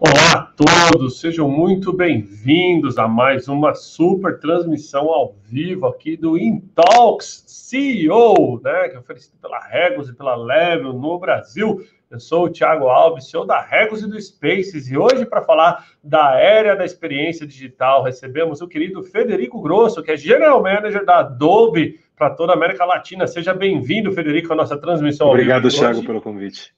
Olá a todos, sejam muito bem-vindos a mais uma super transmissão ao vivo aqui do Intalks CEO, né, que é oferecido pela Regus e pela Level no Brasil. Eu sou o Thiago Alves, CEO da Regus e do Spaces, e hoje, para falar da era da experiência digital, recebemos o querido Federico Grosso, que é General Manager da Adobe para toda a América Latina. Seja bem-vindo, Federico, à nossa transmissão ao vivo. Obrigado, Thiago, pelo convite.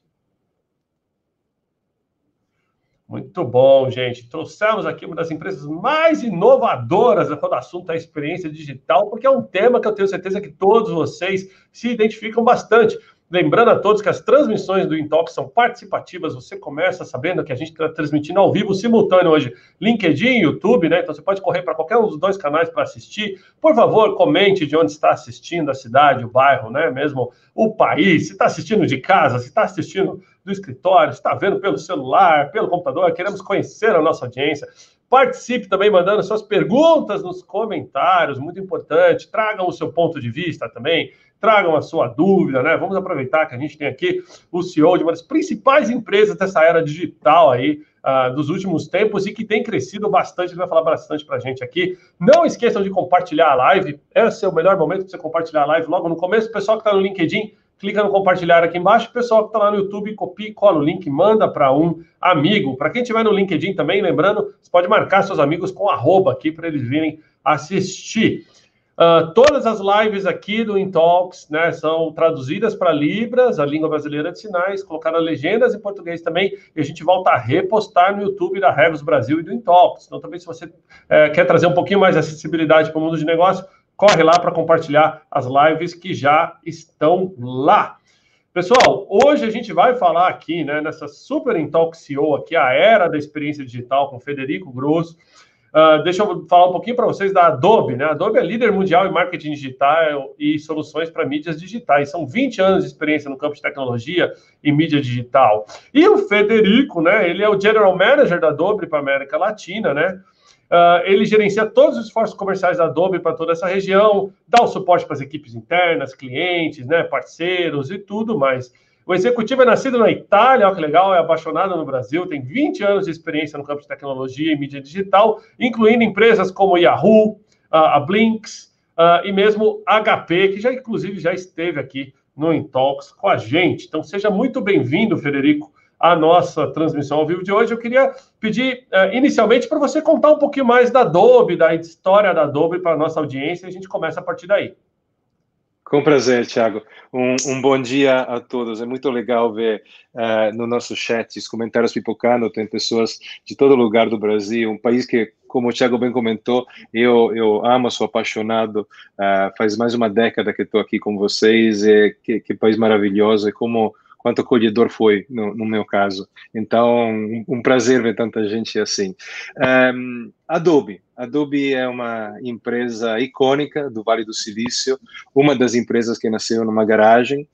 Muito bom, gente. Trouxemos aqui uma das empresas mais inovadoras quando o assunto é experiência digital, porque é um tema que eu tenho certeza que todos vocês se identificam bastante. Lembrando a todos que as transmissões do Intalks são participativas, você começa sabendo que a gente está transmitindo ao vivo, simultâneo hoje, LinkedIn e YouTube, né? Então você pode correr para qualquer um dos dois canais para assistir. Por favor, comente de onde está assistindo, a cidade, o bairro, né? Mesmo o país, se está assistindo de casa, se está assistindo do escritório, se está vendo pelo celular, pelo computador, queremos conhecer a nossa audiência. Participe também mandando suas perguntas nos comentários, muito importante. Tragam o seu ponto de vista também, tragam a sua dúvida, né? Vamos aproveitar que a gente tem aqui o CEO de uma das principais empresas dessa era digital aí, dos últimos tempos e que tem crescido bastante. Ele vai falar bastante para a gente aqui. Não esqueçam de compartilhar a live. Esse é o melhor momento para você compartilhar a live logo no começo. O pessoal que está no LinkedIn, clica no compartilhar aqui embaixo. O pessoal que está lá no YouTube, copia e cola o link, manda para um amigo. Para quem estiver no LinkedIn também, lembrando, você pode marcar seus amigos com @ aqui para eles virem assistir. Todas as lives aqui do Intalks, né, são traduzidas para Libras, a língua brasileira de sinais, colocaram legendas em português também, e a gente volta a repostar no YouTube da Regus Brasil e do Intalks. Então, também, se você quer trazer um pouquinho mais de acessibilidade para o mundo de negócio, corre lá para compartilhar as lives que já estão lá. Pessoal, hoje a gente vai falar aqui, né, nessa Super Intalks CEO aqui, a era da experiência digital com Federico Grosso. Deixa eu falar um pouquinho para vocês da Adobe, né? A Adobe é líder mundial em marketing digital e soluções para mídias digitais. São 20 anos de experiência no campo de tecnologia e mídia digital. E o Federico, né? Ele é o General Manager da Adobe para a América Latina, né? Ele gerencia todos os esforços comerciais da Adobe para toda essa região, dá o suporte para as equipes internas, clientes, né, parceiros e tudo mais. O executivo é nascido na Itália, olha que legal, é apaixonado no Brasil, tem 20 anos de experiência no campo de tecnologia e mídia digital, incluindo empresas como Yahoo, a Blinks e mesmo HP, que já inclusive já esteve aqui no Intalks com a gente. Então seja muito bem-vindo, Federico, à nossa transmissão ao vivo de hoje. Eu queria pedir inicialmente para você contar um pouquinho mais da Adobe, da história da Adobe para a nossa audiência, e a gente começa a partir daí. Com prazer, Thiago. Um bom dia a todos. É muito legal ver no nosso chat os comentários pipocando. Tem pessoas de todo lugar do Brasil, um país que, como o Thiago bem comentou, eu amo, sou apaixonado. Faz mais uma década que estou aqui com vocês. Que país maravilhoso. E quanto acolhedor foi no meu caso. Então, um prazer ver tanta gente assim. Adobe é uma empresa icônica do Vale do Silício, uma das empresas que nasceu numa garagem.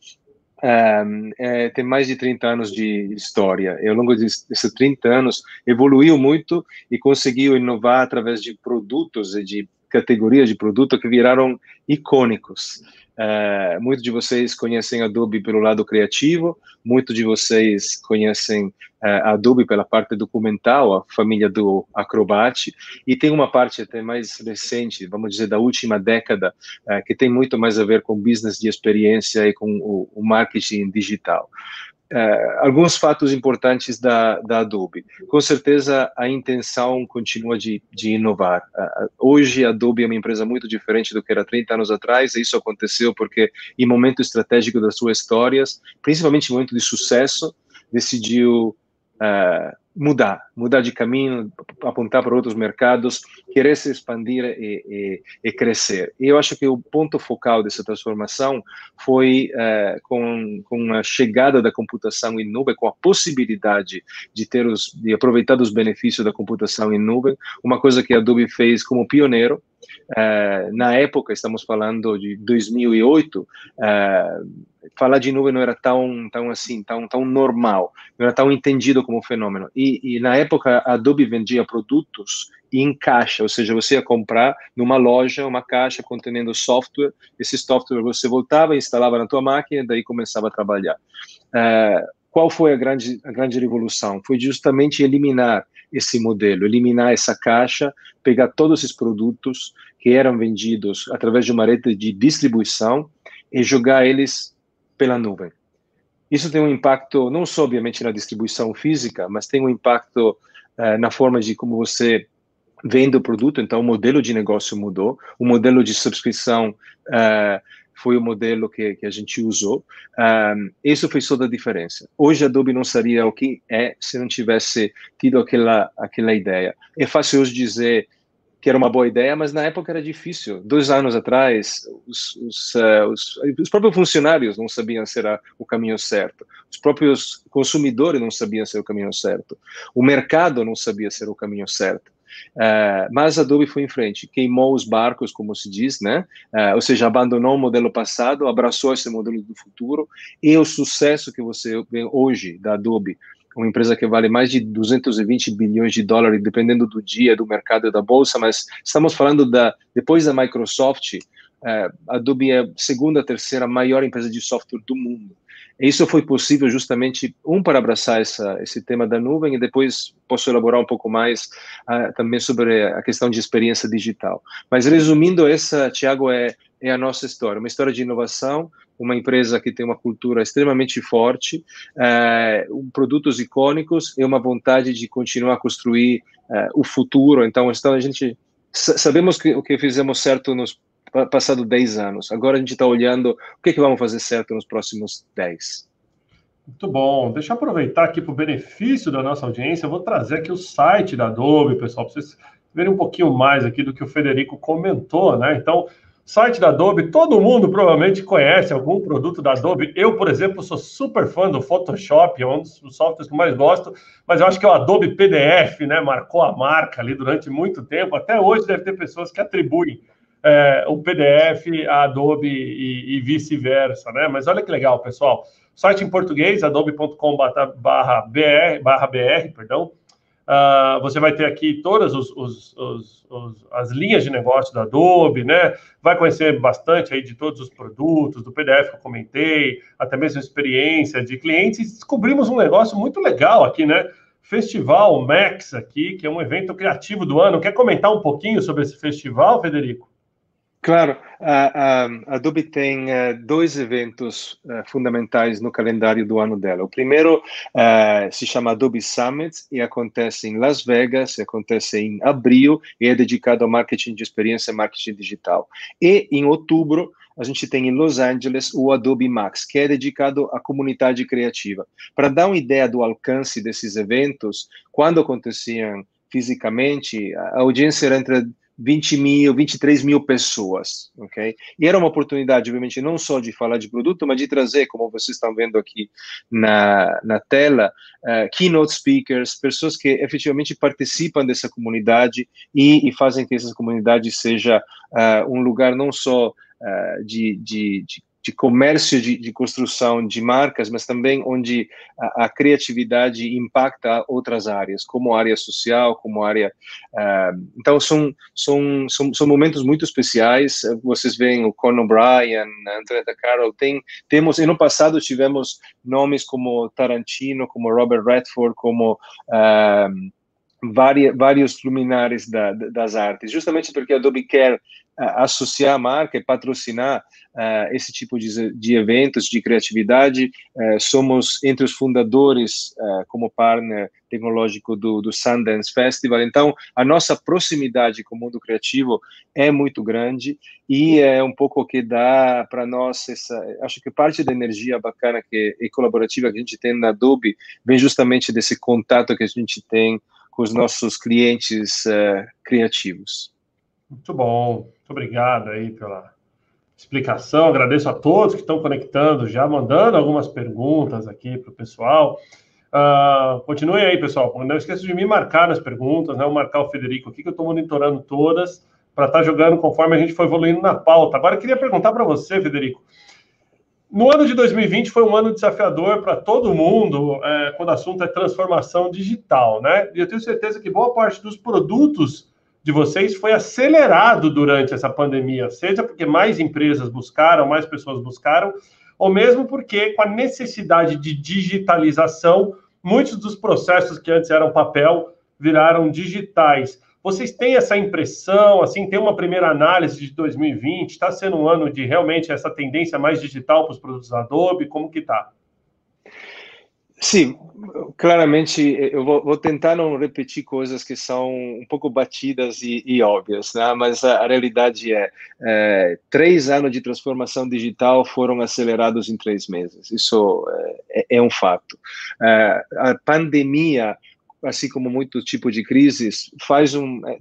Tem mais de 30 anos de história. E ao longo desses 30 anos, evoluiu muito e conseguiu inovar através de produtos e de categorias de produto que viraram icônicos. Muitos de vocês conhecem Adobe pelo lado criativo, muitos de vocês conhecem Adobe pela parte documental, a família do Acrobat, e tem uma parte até mais recente, vamos dizer, da última década, que tem muito mais a ver com business de experiência e com o marketing digital. alguns fatos importantes da Adobe. Com certeza, a intenção continua de inovar. Hoje, a Adobe é uma empresa muito diferente do que era 30 anos atrás, e isso aconteceu porque, em momento estratégico das suas histórias, principalmente em momento de sucesso, decidiu mudar de caminho, apontar para outros mercados, querer se expandir e crescer. E eu acho que o ponto focal dessa transformação foi com a chegada da computação em nuvem, com a possibilidade de aproveitar os benefícios da computação em nuvem, uma coisa que a Adobe fez como pioneiro. Na época, estamos falando de 2008, falar de nuvem não era tão normal, não era tão entendido como fenômeno. E na época, a Adobe vendia produtos em caixa, ou seja, você ia comprar numa loja uma caixa contendo software, esse software você voltava, instalava na tua máquina, daí começava a trabalhar. Qual foi a grande revolução? Foi justamente eliminar esse modelo, eliminar essa caixa, pegar todos esses produtos que eram vendidos através de uma rede de distribuição e jogar eles pela nuvem. Isso tem um impacto não só, obviamente, na distribuição física, mas tem um impacto na forma de como você vende o produto. Então, o modelo de negócio mudou, o modelo de subscrição foi o modelo que a gente usou. Isso fez toda a diferença. Hoje, a Adobe não seria o que é se não tivesse tido aquela ideia. É fácil hoje dizer que era uma boa ideia, mas na época era difícil. 2 anos atrás, os próprios funcionários não sabiam se era o caminho certo. Os próprios consumidores não sabiam se era o caminho certo. O mercado não sabia se era o caminho certo. Mas a Adobe foi em frente, queimou os barcos, como se diz, né? Ou seja, abandonou o modelo passado, abraçou esse modelo do futuro, e o sucesso que você vê hoje da Adobe, uma empresa que vale mais de 220 bilhões de dólares, dependendo do dia, do mercado e da bolsa, mas estamos falando depois da Microsoft, a Adobe é a segunda, terceira maior empresa de software do mundo. E isso foi possível justamente, para abraçar esse tema da nuvem, e depois posso elaborar um pouco mais também sobre a questão de experiência digital. Mas resumindo, essa, Thiago, é a nossa história, uma história de inovação, uma empresa que tem uma cultura extremamente forte, produtos icônicos e uma vontade de continuar a construir o futuro. Então a gente sabemos que o que fizemos certo nos passados 10 anos. Agora a gente está olhando o que vamos fazer certo nos próximos 10. Muito bom. Deixa eu aproveitar aqui para o benefício da nossa audiência. Eu vou trazer aqui o site da Adobe, pessoal, para vocês verem um pouquinho mais aqui do que o Federico comentou, né? Então, site da Adobe, todo mundo provavelmente conhece algum produto da Adobe. Eu, por exemplo, sou super fã do Photoshop, é um dos softwares que eu mais gosto, mas eu acho que é o Adobe PDF, né? Marcou a marca ali durante muito tempo. Até hoje deve ter pessoas que atribuem o PDF a Adobe e vice-versa, né? Mas olha que legal, pessoal. Site em português, adobe.com/br, perdão. Você vai ter aqui todas as linhas de negócio da Adobe, né? Vai conhecer bastante aí de todos os produtos, do PDF que eu comentei, até mesmo a experiência de clientes. E descobrimos um negócio muito legal aqui, né? Festival Max aqui, que é um evento criativo do ano. Quer comentar um pouquinho sobre esse festival, Federico? Claro, a Adobe tem 2 eventos fundamentais no calendário do ano dela. O primeiro se chama Adobe Summit e acontece em Las Vegas, acontece em abril e é dedicado ao marketing de experiência e marketing digital. E em outubro, a gente tem em Los Angeles o Adobe Max, que é dedicado à comunidade criativa. Para dar uma ideia do alcance desses eventos, quando aconteciam fisicamente, a audiência era entre 20 mil, 23 mil pessoas, ok? E era uma oportunidade, obviamente, não só de falar de produto, mas de trazer, como vocês estão vendo aqui na tela, keynote speakers, pessoas que efetivamente participam dessa comunidade e fazem que essa comunidade seja um lugar não só de comércio, de construção de marcas, mas também onde a criatividade impacta outras áreas, como a área social, como a área... então, são momentos muito especiais. Vocês veem o Conan O'Brien, Andrea Carroll, temos... E no passado tivemos nomes como Tarantino, como Robert Redford, como... vários luminares das artes, justamente porque a Adobe quer associar a marca e patrocinar esse tipo de eventos de criatividade. Somos entre os fundadores como partner tecnológico do Sundance Festival, então a nossa proximidade com o mundo criativo é muito grande e é um pouco o que dá para nós acho que parte da energia bacana e colaborativa que a gente tem na Adobe vem justamente desse contato que a gente tem com os nossos clientes criativos. Muito bom, muito obrigado aí pela explicação. Agradeço a todos que estão conectando, já mandando algumas perguntas aqui para o pessoal. Continuem aí, pessoal. Não esqueça de me marcar nas perguntas, né? Eu marcar o Federico aqui, que eu estou monitorando todas para estar jogando conforme a gente for evoluindo na pauta. Agora, eu queria perguntar para você, Federico. No ano de 2020 foi um ano desafiador para todo mundo, quando o assunto é transformação digital, né? E eu tenho certeza que boa parte dos produtos de vocês foi acelerado durante essa pandemia, seja porque mais empresas buscaram, mais pessoas buscaram, ou mesmo porque, com a necessidade de digitalização, muitos dos processos que antes eram papel viraram digitais. Vocês têm essa impressão, assim, tem uma primeira análise de 2020, está sendo um ano de realmente essa tendência mais digital para os produtos Adobe, como que está? Sim, claramente eu vou tentar não repetir coisas que são um pouco batidas e óbvias, né? Mas a realidade 3 anos de transformação digital foram acelerados em 3 meses. Isso é um fato. A pandemia, assim como muitos tipos de crises,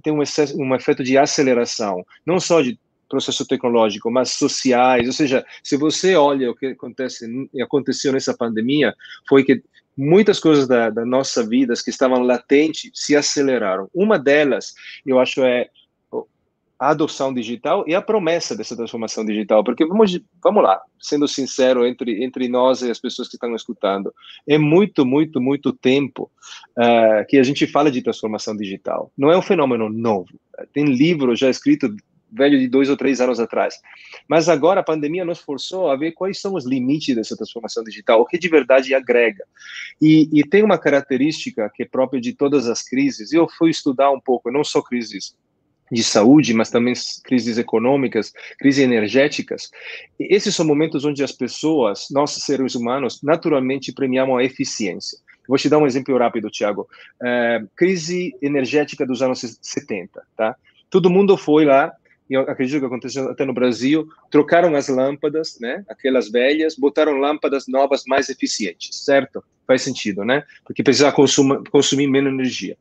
tem um efeito de aceleração, não só de processo tecnológico, mas sociais. Ou seja, se você olha o que aconteceu nessa pandemia, foi que muitas coisas da nossa vida que estavam latentes se aceleraram. Uma delas, eu acho, é a adoção digital e a promessa dessa transformação digital, porque vamos lá, sendo sincero entre nós e as pessoas que estão escutando, é muito tempo que a gente fala de transformação digital. Não é um fenômeno novo. Tem livro já escrito velho de 2 ou 3 anos atrás. Mas agora a pandemia nos forçou a ver quais são os limites dessa transformação digital, o que de verdade agrega. E tem uma característica que é própria de todas as crises, e eu fui estudar um pouco, não só crises de saúde, mas também crises econômicas, crises energéticas. E esses são momentos onde as pessoas, nós seres humanos, naturalmente premiamos a eficiência. Vou te dar um exemplo rápido, Thiago. Crise energética dos anos 70, tá? Todo mundo foi lá, e eu acredito que aconteceu até no Brasil, trocaram as lâmpadas, né, aquelas velhas, botaram lâmpadas novas mais eficientes, certo? Faz sentido, né? Porque precisa consumir menos energia.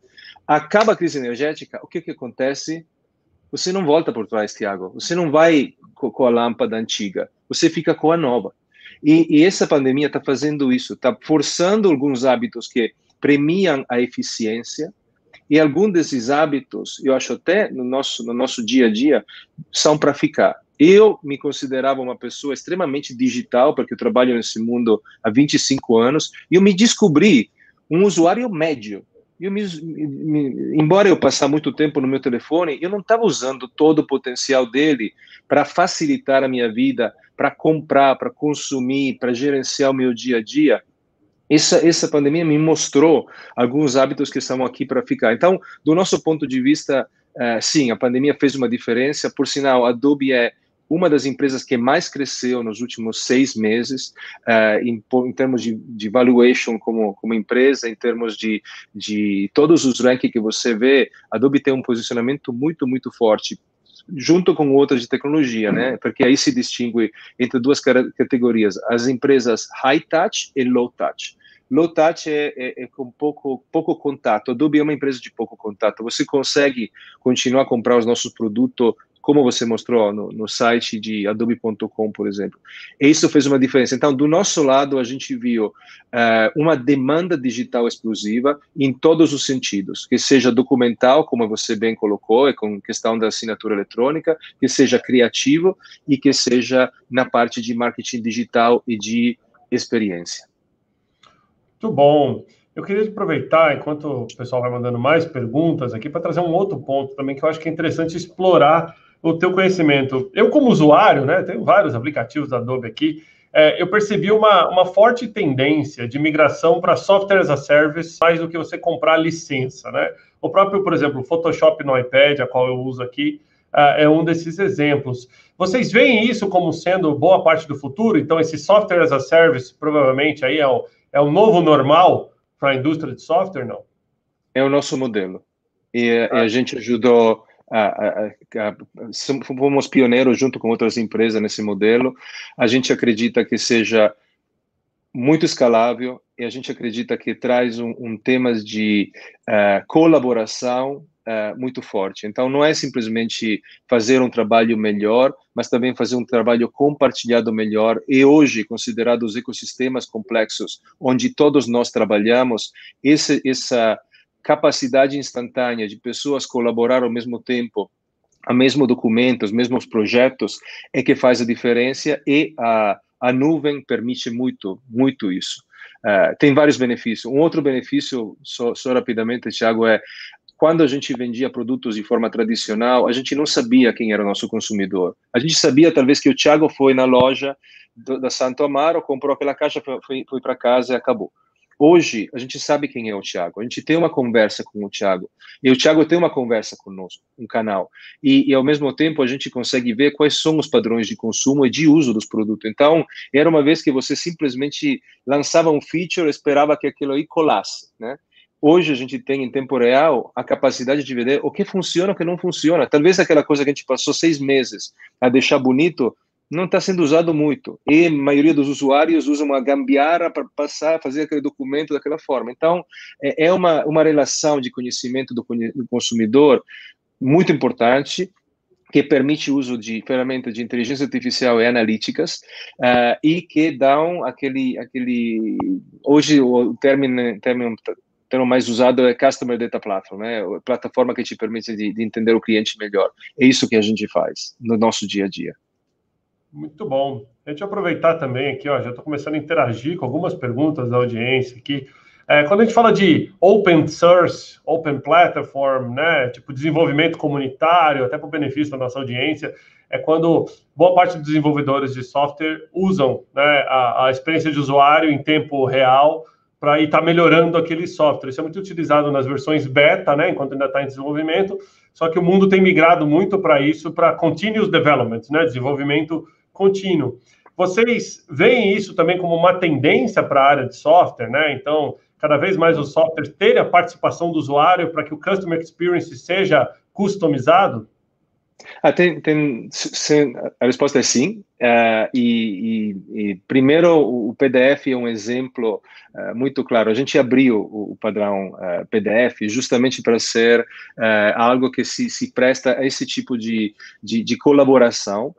Acaba a crise energética, o que acontece? Você não volta por trás, Thiago. Você não vai com a lâmpada antiga. Você fica com a nova. E essa pandemia está fazendo isso, está forçando alguns hábitos que premiam a eficiência, e alguns desses hábitos, eu acho até no nosso dia a dia, são para ficar. Eu me considerava uma pessoa extremamente digital, porque eu trabalho nesse mundo há 25 anos, e eu me descobri um usuário médio. Embora eu passe muito tempo no meu telefone, eu não estava usando todo o potencial dele para facilitar a minha vida, para comprar, para consumir, para gerenciar o meu dia a dia. Essa pandemia me mostrou alguns hábitos que estão aqui para ficar. Então, do nosso ponto de vista, sim, a pandemia fez uma diferença. Por sinal, a Adobe é uma das empresas que mais cresceu nos últimos 6 meses, em termos de valuation como empresa, em termos de todos os rankings que você vê, a Adobe tem um posicionamento muito forte, junto com outras de tecnologia, né? Porque aí se distingue entre 2 categorias, as empresas high touch e low touch. Low touch é com pouco contato. A Adobe é uma empresa de pouco contato. Você consegue continuar a comprar os nossos produtos, como você mostrou no site de adobe.com, por exemplo. E isso fez uma diferença. Então, do nosso lado, a gente viu uma demanda digital explosiva em todos os sentidos, que seja documental, como você bem colocou, com questão da assinatura eletrônica, que seja criativo e que seja na parte de marketing digital e de experiência. Muito bom. Eu queria aproveitar, enquanto o pessoal vai mandando mais perguntas aqui, para trazer um outro ponto também que eu acho que é interessante explorar o teu conhecimento. Eu, como usuário, né, tenho vários aplicativos da Adobe aqui, eu percebi uma forte tendência de migração para software as a service, mais do que você comprar licença, né? O próprio, por exemplo, o Photoshop no iPad, a qual eu uso aqui, é um desses exemplos. Vocês veem isso como sendo boa parte do futuro? Então, esse software as a service, provavelmente, aí é o novo normal para a indústria de software, não? É o nosso modelo. E a gente ajudou, fomos pioneiros junto com outras empresas nesse modelo. A gente acredita que seja muito escalável e a gente acredita que traz um tema de colaboração muito forte. Então, não é simplesmente fazer um trabalho melhor, mas também fazer um trabalho compartilhado melhor. E hoje, considerado os ecossistemas complexos, onde todos nós trabalhamos, essa capacidade instantânea de pessoas colaborar ao mesmo tempo, o mesmo documento, os mesmos projetos, é que faz a diferença e a nuvem permite muito isso. Tem vários benefícios. Um outro benefício, só rapidamente, Thiago, é quando a gente vendia produtos de forma tradicional, a gente não sabia quem era o nosso consumidor. A gente sabia, talvez, que o Thiago foi na loja da Santo Amaro, comprou aquela caixa, foi para casa e acabou. Hoje, a gente sabe quem é o Thiago. A gente tem uma conversa com o Thiago. E o Thiago tem uma conversa conosco, um canal. E, ao mesmo tempo, a gente consegue ver quais são os padrões de consumo e de uso dos produtos. Então, era uma vez que você simplesmente lançava um feature, esperava que aquilo aí colasse, né? Hoje, a gente tem, em tempo real, a capacidade de ver o que funciona e o que não funciona. Talvez aquela coisa que a gente passou 6 meses a deixar bonito, não está sendo usado muito. E a maioria dos usuários usa uma gambiarra para fazer aquele documento daquela forma. Então, é uma relação de conhecimento do consumidor muito importante, que permite o uso de ferramentas de inteligência artificial e analíticas, e que dão aquele hoje o termo mais usado é Customer Data Platform, né? A plataforma que te permite de entender o cliente melhor. É isso que a gente faz no nosso dia a dia. Muito bom. A gente aproveitar também aqui, ó, já estou começando a interagir com algumas perguntas da audiência aqui. Quando a gente fala de open source, open platform, né, tipo desenvolvimento comunitário, até para o benefício da nossa audiência, é quando boa parte dos desenvolvedores de software usam, né, a experiência de usuário em tempo real para estar melhorando aquele software. Isso é muito utilizado nas versões beta, né, enquanto ainda está em desenvolvimento, só que o mundo tem migrado muito para isso, para continuous development, né, desenvolvimento contínuo. Vocês veem isso também como uma tendência para a área de software, né? Então, cada vez mais os softwares terem a participação do usuário para que o customer experience seja customizado? A resposta é sim. Primeiro, o PDF é um exemplo muito claro. A gente abriu o padrão PDF justamente para ser algo que se presta a esse tipo de colaboração.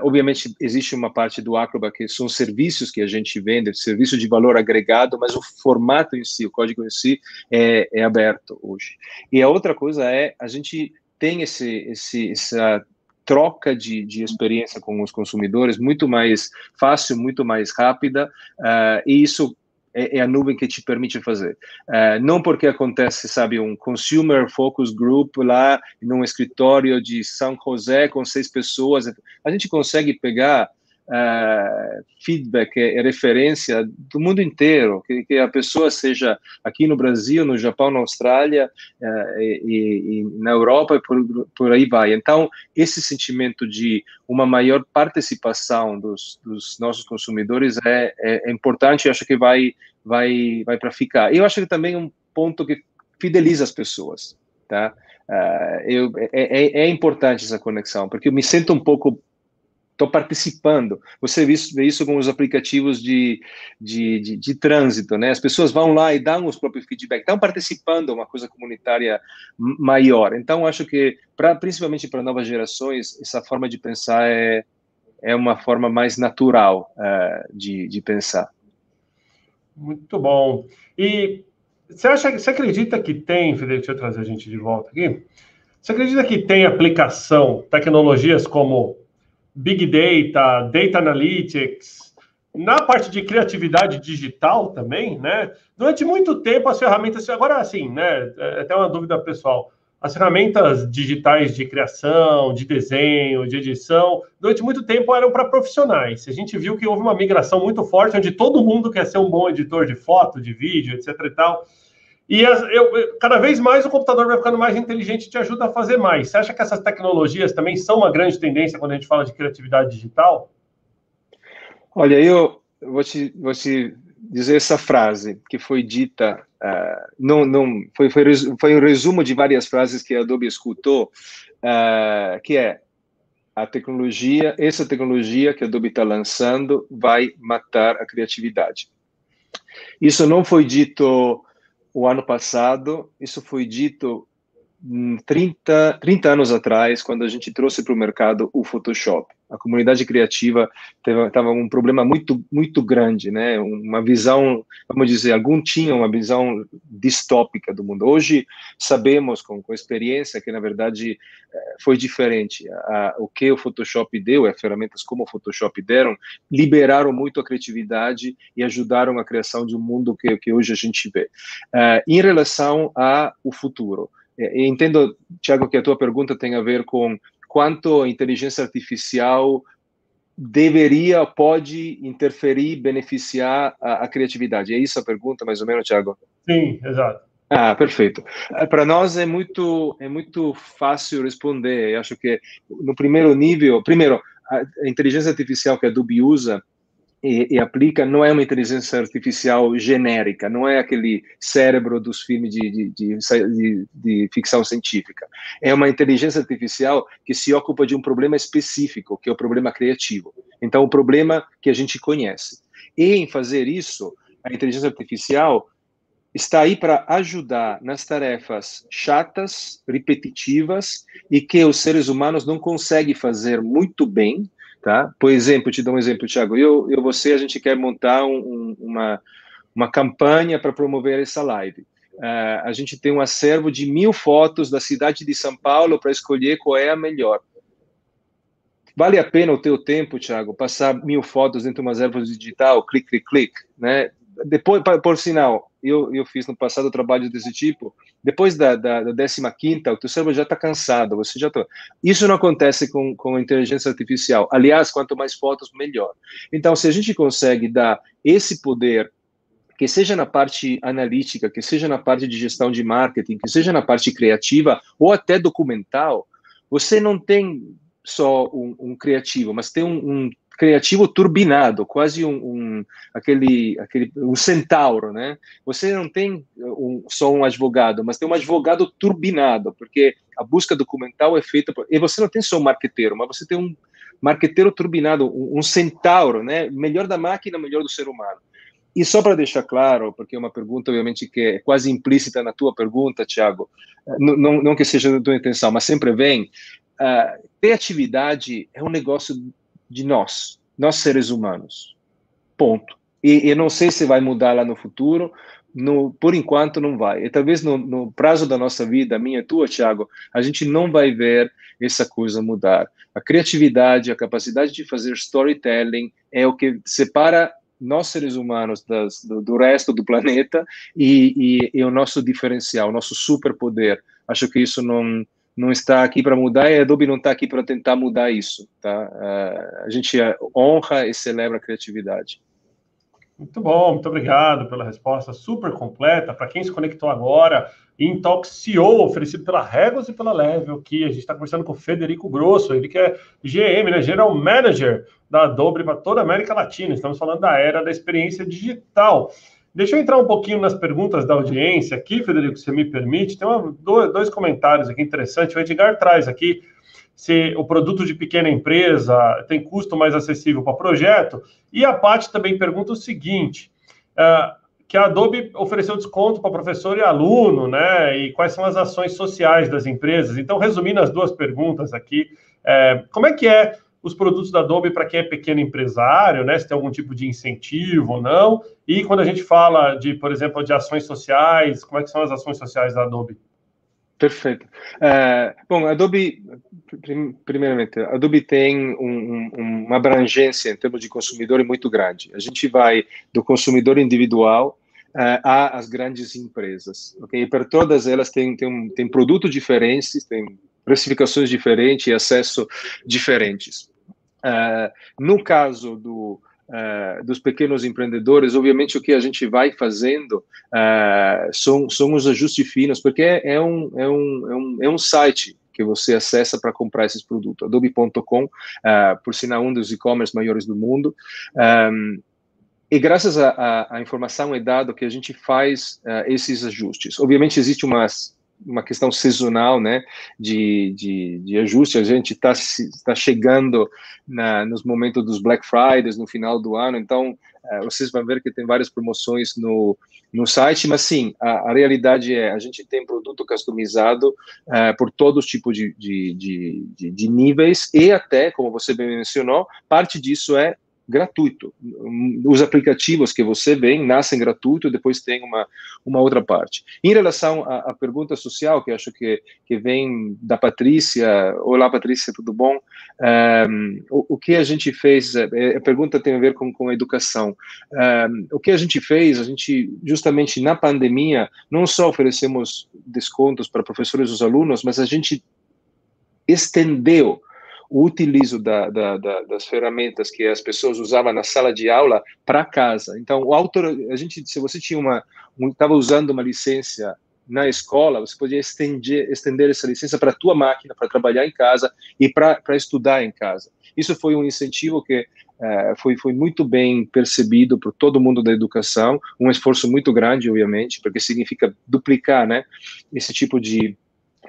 Obviamente, existe uma parte do Acrobat que são serviços que a gente vende, serviço de valor agregado, mas o formato em si, o código em si, é aberto hoje. E a outra coisa é, a gente tem essa troca de experiência com os consumidores muito mais fácil, muito mais rápida, e isso é a nuvem que te permite fazer. Não porque acontece, sabe, um Consumer Focus Group lá num escritório de São José com 6 pessoas, a gente consegue pegar feedback e referência do mundo inteiro, que a pessoa seja aqui no Brasil, no Japão, na Austrália e na Europa, e por aí vai. Então, esse sentimento de uma maior participação dos nossos consumidores é importante, e acho que vai para ficar. Eu acho que também é um ponto que fideliza as pessoas, tá? É importante essa conexão, porque eu me sinto um pouco, estou participando. Você vê isso com os aplicativos de trânsito, né? As pessoas vão lá e dão os próprios feedback, estão participando de uma coisa comunitária maior. Então, acho que, principalmente para novas gerações, essa forma de pensar é uma forma mais natural de pensar. Muito bom. E você acredita que tem, Federico, deixa eu trazer a gente de volta aqui, você acredita que tem aplicação, tecnologias como Big Data, Data Analytics, na parte de criatividade digital também, né? Durante muito tempo as ferramentas, agora assim, né? É até uma dúvida pessoal, as ferramentas digitais de criação, de desenho, de edição, durante muito tempo eram para profissionais. A gente viu que houve uma migração muito forte, onde todo mundo quer ser um bom editor de foto, de vídeo, etc. e tal. E cada vez mais o computador vai ficando mais inteligente e te ajuda a fazer mais. Você acha que essas tecnologias também são uma grande tendência quando a gente fala de criatividade digital? Olha, eu vou te dizer essa frase que foi dita, foi um resumo de várias frases que a Adobe escutou, que é essa tecnologia que a Adobe está lançando vai matar a criatividade. Isso não foi dito o ano passado, isso foi dito 30 anos atrás, quando a gente trouxe para o mercado o Photoshop. A comunidade criativa tava um problema muito grande, né? Uma visão, vamos dizer, tinham uma visão distópica do mundo. Hoje sabemos, com experiência, que na verdade foi diferente. O que o Photoshop deu, as ferramentas como o Photoshop deram, liberaram muito a criatividade e ajudaram a criação de um mundo que hoje a gente vê. Em relação ao futuro, entendo, Thiago, que a tua pergunta tem a ver com quanto a inteligência artificial pode interferir, beneficiar a criatividade. É isso a pergunta, mais ou menos, Thiago? Sim, exato. Perfeito. Para nós é muito fácil responder. Eu acho que no primeiro nível, a inteligência artificial que a Adobe usa e aplica não é uma inteligência artificial genérica, não é aquele cérebro dos filmes de ficção científica. É uma inteligência artificial que se ocupa de um problema específico, que é o problema criativo. Então, o problema que a gente conhece. E em fazer isso, a inteligência artificial está aí para ajudar nas tarefas chatas, repetitivas e que os seres humanos não conseguem fazer muito bem. Tá? Por exemplo, te dou um exemplo, Thiago. A gente quer montar uma campanha para promover essa live. A gente tem um acervo de 1000 fotos da cidade de São Paulo para escolher qual é a melhor. Vale a pena o teu tempo, Thiago, passar 1000 fotos dentro de uma acervo digital, clique, né? Depois, por sinal, eu fiz no passado trabalho desse tipo. Depois da 15ª, o teu cérebro já está cansado. Isso não acontece com a inteligência artificial. Aliás, quanto mais fotos, melhor. Então, se a gente consegue dar esse poder, que seja na parte analítica, que seja na parte de gestão de marketing, que seja na parte criativa ou até documental, você não tem só um criativo, mas tem um criativo turbinado, quase um centauro, né? Você não tem só um advogado, mas tem um advogado turbinado, porque a busca documental é feita e você não tem só um marqueteiro, mas você tem um marqueteiro turbinado, um centauro, né? Melhor da máquina, melhor do ser humano. E só para deixar claro, porque é uma pergunta, obviamente, que é quase implícita na tua pergunta, Thiago, não que seja da tua intenção, mas sempre vem, criatividade é um negócio de nós seres humanos, ponto. E eu não sei se vai mudar lá no futuro, por enquanto não vai. E talvez no prazo da nossa vida, minha e tua, Thiago, a gente não vai ver essa coisa mudar. A criatividade, a capacidade de fazer storytelling é o que separa nós seres humanos do resto do planeta e o nosso diferencial, o nosso superpoder. Acho que isso não está aqui para mudar e a Adobe não está aqui para tentar mudar isso, tá? A gente honra e celebra a criatividade. Muito bom, muito obrigado pela resposta super completa. Para quem se conectou agora, Intox CEO, oferecido pela Regos e pela Level, que a gente está conversando com o Federico Grosso, ele que é GM, né, General Manager da Adobe para toda a América Latina. Estamos falando da era da experiência digital. Deixa eu entrar um pouquinho nas perguntas da audiência aqui, Federico, se você me permite. Tem dois comentários aqui interessantes. O Edgar traz aqui se o produto de pequena empresa tem custo mais acessível para projeto. E a Paty também pergunta o seguinte, que a Adobe ofereceu desconto para professor e aluno, né? E quais são as ações sociais das empresas? Então, resumindo as duas perguntas aqui, como é que os produtos da Adobe para quem é pequeno empresário, né? Se tem algum tipo de incentivo ou não. E quando a gente fala de, por exemplo, de ações sociais, como é que são as ações sociais da Adobe? Perfeito. Bom, a Adobe, primeiramente, a Adobe tem uma abrangência em termos de consumidor muito grande. A gente vai do consumidor individual às grandes empresas. Okay? E para todas elas tem produtos diferentes, tem precificações diferentes e acesso diferentes. No caso dos pequenos empreendedores, obviamente o que a gente vai fazendo são os ajustes finos, porque é um site que você acessa para comprar esses produtos, adobe.com, por sinal um dos e-commerce maiores do mundo, e graças à informação e dado que a gente faz esses ajustes. Obviamente existe uma questão sazonal, né, de ajuste. A gente está chegando nos momentos dos Black Fridays, no final do ano, então vocês vão ver que tem várias promoções no site, mas sim, a realidade é, a gente tem produto customizado por todos os tipos de níveis, e até, como você bem mencionou, parte disso é gratuito. Os aplicativos que você vê nascem gratuito, depois tem uma outra parte. Em relação à pergunta social, que acho que vem da Patrícia. Olá, Patrícia, tudo bom? O que a gente fez, a pergunta tem a ver com a educação. O que a gente fez, justamente na pandemia, não só oferecemos descontos para professores e os alunos, mas a gente estendeu o utilizo das ferramentas que as pessoas usavam na sala de aula para casa. Então, se você estava usando uma licença na escola, você podia estender essa licença para a tua máquina, para trabalhar em casa e para estudar em casa. Isso foi um incentivo que foi muito bem percebido por todo mundo da educação, um esforço muito grande, obviamente, porque significa duplicar, né, esse tipo de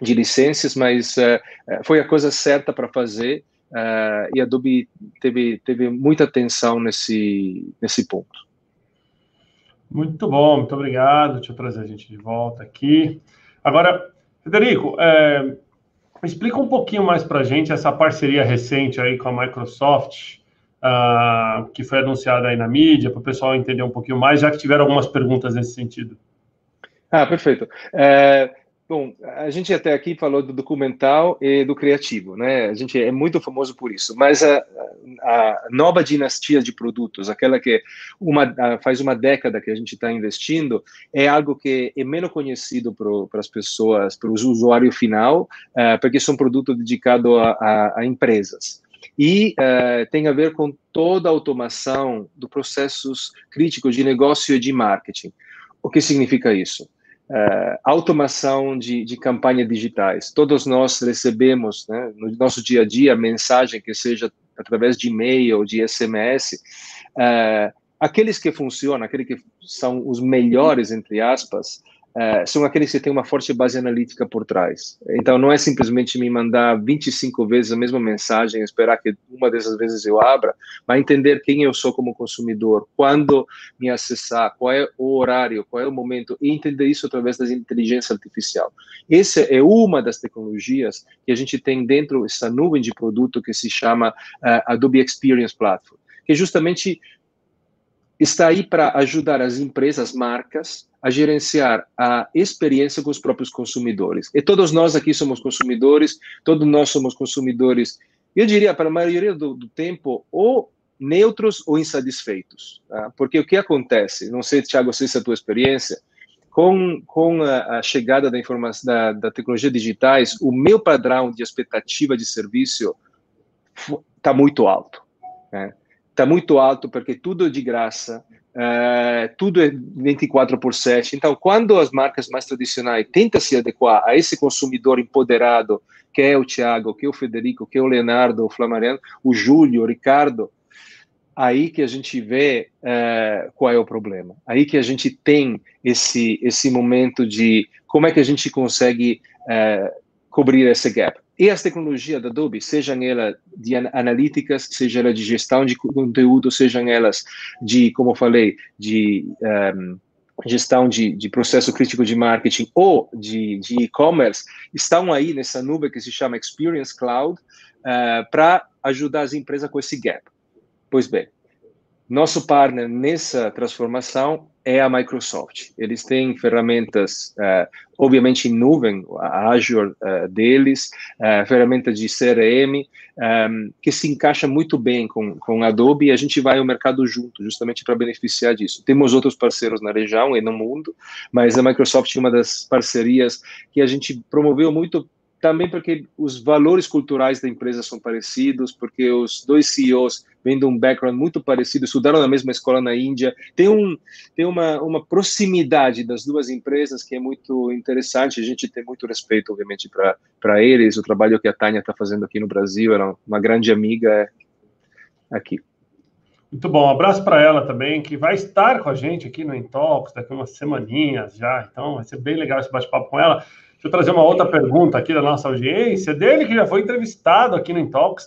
licenças, mas foi a coisa certa para fazer, e a Adobe teve muita atenção nesse ponto. Muito bom, muito obrigado. Deixa eu trazer a gente de volta aqui. Agora, Frederico, explica um pouquinho mais para a gente essa parceria recente aí com a Microsoft, que foi anunciada aí na mídia, para o pessoal entender um pouquinho mais, já que tiveram algumas perguntas nesse sentido. Perfeito. Bom, a gente até aqui falou do documental e do criativo, né? A gente é muito famoso por isso, mas a nova dinastia de produtos, aquela que faz uma década que a gente está investindo, é algo que é menos conhecido para as pessoas, para o usuário final, porque são produtos dedicados a empresas. E tem a ver com toda a automação dos processos críticos de negócio e de marketing. O que significa isso? Automação de campanhas digitais. Todos nós recebemos, né, no nosso dia a dia, mensagem que seja através de e-mail, de SMS, aqueles que funcionam, aqueles que são os melhores, entre aspas, são aqueles que têm uma forte base analítica por trás. Então, não é simplesmente me mandar 25 vezes a mesma mensagem e esperar que uma dessas vezes eu abra, mas entender quem eu sou como consumidor, quando me acessar, qual é o horário, qual é o momento, e entender isso através da inteligência artificial. Essa é uma das tecnologias que a gente tem dentro dessa nuvem de produto que se chama Adobe Experience Platform, que justamente está aí para ajudar as empresas, marcas, a gerenciar a experiência com os próprios consumidores. E todos nós aqui somos consumidores, eu diria, para a maioria do tempo, ou neutros ou insatisfeitos. Tá? Porque o que acontece, não sei, Thiago, se essa é a tua experiência, com a chegada da informação, da tecnologia digitais, o meu padrão de expectativa de serviço está muito alto, né? Está muito alto porque tudo é de graça, tudo é 24/7. Então, quando as marcas mais tradicionais tentam se adequar a esse consumidor empoderado, que é o Thiago, que é o Federico, que é o Leonardo, o Flamariano, o Júlio, o Ricardo, aí que a gente vê qual é o problema. Aí que a gente tem esse momento de como é que a gente consegue cobrir esse gap. E as tecnologias da Adobe, sejam elas de analíticas, sejam elas de gestão de conteúdo, sejam elas de, como eu falei, de gestão de processo crítico de marketing ou de e-commerce, estão aí nessa nuvem que se chama Experience Cloud, para ajudar as empresas com esse gap. Pois bem, nosso partner nessa transformação é a Microsoft. Eles têm ferramentas, obviamente, em nuvem, a Azure deles, ferramenta de CRM, que se encaixa muito bem com a Adobe, e a gente vai ao mercado junto, justamente para beneficiar disso. Temos outros parceiros na região e no mundo, mas a Microsoft é uma das parcerias que a gente promoveu muito, também porque os valores culturais da empresa são parecidos, porque os dois CEOs vêm de um background muito parecido, estudaram na mesma escola na Índia, tem uma proximidade das duas empresas que é muito interessante, a gente tem muito respeito, obviamente, para eles, o trabalho que a Tânia está fazendo aqui no Brasil, ela é uma grande amiga aqui. Muito bom, um abraço para ela também, que vai estar com a gente aqui no Intox daqui a umas semaninhas já, então vai ser bem legal esse bate-papo com ela. Deixa eu trazer uma outra pergunta aqui da nossa audiência, dele que já foi entrevistado aqui no Intox,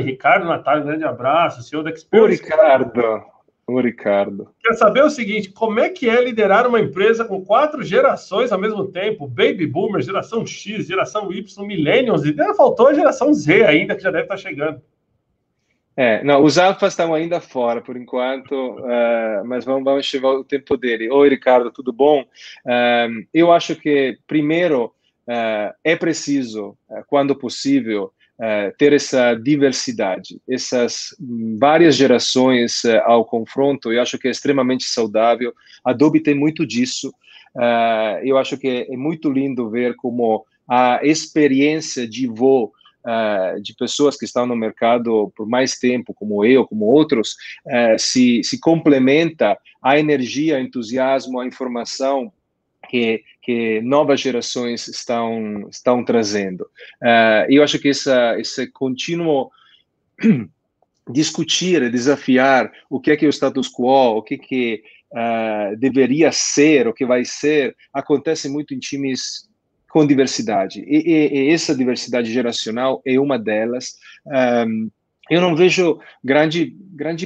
Ricardo Natali, um grande abraço, CEO da Experience. O Ricardo. Quer saber o seguinte, como é que é liderar uma empresa com 4 gerações ao mesmo tempo? Baby Boomer, geração X, geração Y, Millennials, e ainda faltou a geração Z ainda, que já deve estar chegando. Não, os alfas estão ainda fora, por enquanto, mas vamos chegar o tempo dele. Oi, Ricardo, tudo bom? Eu acho que, primeiro, é preciso, quando possível, ter essa diversidade, essas várias gerações ao confronto. Eu acho que é extremamente saudável. A Adobe tem muito disso. Eu acho que é muito lindo ver como a experiência de voo de pessoas que estão no mercado por mais tempo, como eu, como outros, se complementa a energia, entusiasmo, a informação que novas gerações estão trazendo. Eu acho que esse contínuo discutir, desafiar o que é o status quo, o que deveria ser, o que vai ser, acontece muito em times com diversidade. E essa diversidade geracional é uma delas. Eu não vejo grande